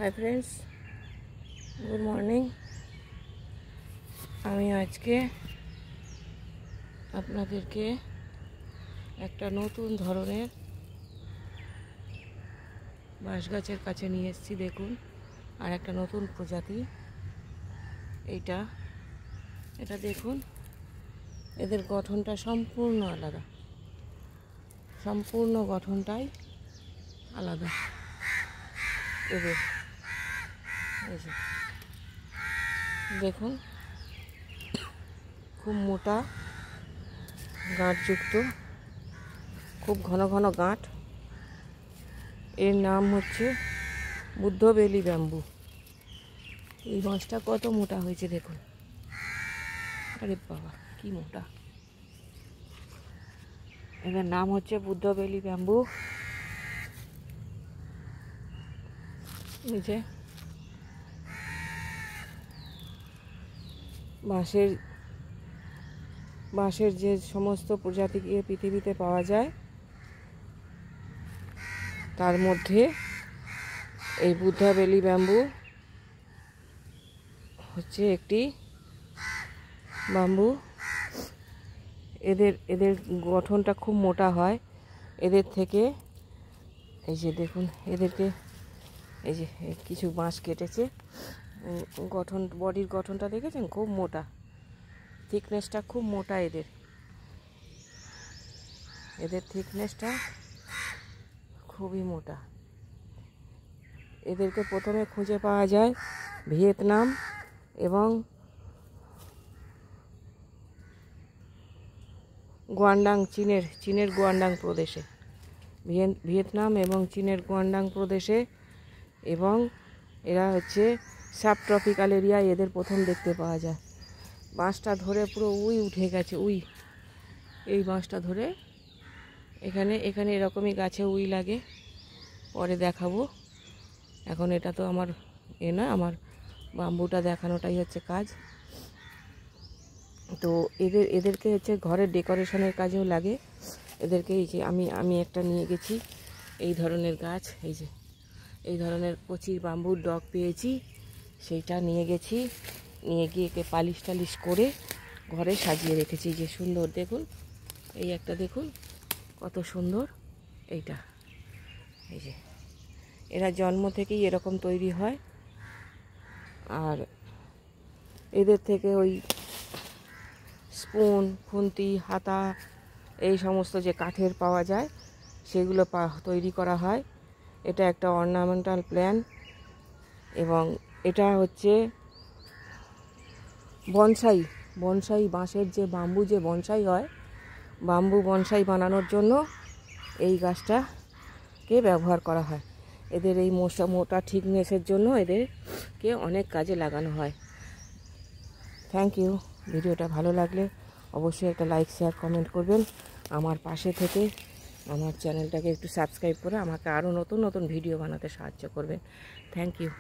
Hi friends, good morning. আমি আজকে আপনাদেরকে একটা নতুন ধরনের বাঁশ গাছের কাছে নিয়ে এসেছি। দেখুন, আর একটা নতুন প্রজাতি। এটা দেখুন, এদের গঠনটা সম্পূর্ণ আলাদা, সম্পূর্ণ গঠনটাই আলাদা। এদের দেখুন, খুব মোটা গাঁটযুক্ত, খুব ঘন ঘন গাঁট। এর নাম হচ্ছে বুদ্ধ বেলি ব্যাম্বু। এই বাঁশটা কত মোটা হয়েছে দেখুন। আরে বাবা, কি মোটা! এদের নাম হচ্ছে বুদ্ধ বেলি ব্যাম্বু। এই যে বাঁশের যে সমস্ত প্রজাতি পৃথিবীতে পাওয়া যায়, তার মধ্যে এই বুদ্ধ বেলি ব্যাম্বু হচ্ছে একটি ব্যাম্বু। এদের গঠনটা খুব মোটা হয়। এদের থেকে এই যে দেখুন, এদেরকে এই যে কিছু বাঁশ কেটেছে, বডির গঠনটা দেখেছেন? খুব মোটা, থিকনেসটা খুব মোটা। এদের থিকনেসটা খুবই মোটা। এদেরকে প্রথমে খুঁজে পাওয়া যায় ভিয়েতনাম এবং গুয়াংডাং, চীনের গুয়াংডাং প্রদেশে। ভিয়েতনাম এবং চীনের গুয়াংডাং প্রদেশে, এবং এরা হচ্ছে সাব ট্রপিক্যাল এরিয়ায় এদের প্রথম দেখতে পাওয়া যায়। বাঁশটা ধরে পুরো উঠে গেছে। এই বাঁশটা ধরে এখানে এরকমই গাছে লাগে। পরে দেখাবো। এখন এটা তো আমার না, আমার বাম্বুটা দেখানোটাই হচ্ছে কাজ। তো এদেরকে হচ্ছে ঘরের ডেকোরেশনের কাজেও লাগে। এদেরকে এই যে আমি একটা নিয়ে গেছি এই ধরনের গাছ, এই ধরনের কচি বাম্বুর ডগ পেয়েছি, সেইটা নিয়ে গেছি। নিয়ে গিয়ে একে পালিশ টালিশ করে ঘরে সাজিয়ে রেখেছি। যে সুন্দর দেখুন, এই একটা দেখুন কত সুন্দর। এইটা এই যে এরা জন্ম থেকেই এরকম তৈরি হয়। আর এদের থেকে ওই স্পুন, খুন্তি, হাতা, এই সমস্ত যে কাঠের পাওয়া যায়, সেগুলো তৈরি করা হয়। এটা একটা অর্নামেন্টাল প্ল্যান্ট, এবং এটা হচ্ছে বনসাই বাঁশের যে বাম্বু যে বনসাই হয়, বাম্বু বনসাই বানানোর জন্য এই গাছটাকে ব্যবহার করা হয়। এদের এই মোটা ঠিকনেসের জন্য এদেরকে অনেক কাজে লাগানো হয়। Thank you. ভিডিওটা ভালো লাগলে অবশ্যই একটা লাইক, শেয়ার, কমেন্ট করবেন। আমার পাশে থেকে আমার চ্যানেলটাকে একটু সাবস্ক্রাইব করে আমাকে আরও নতুন নতুন ভিডিও বানাতে সাহায্য করবেন। Thank you.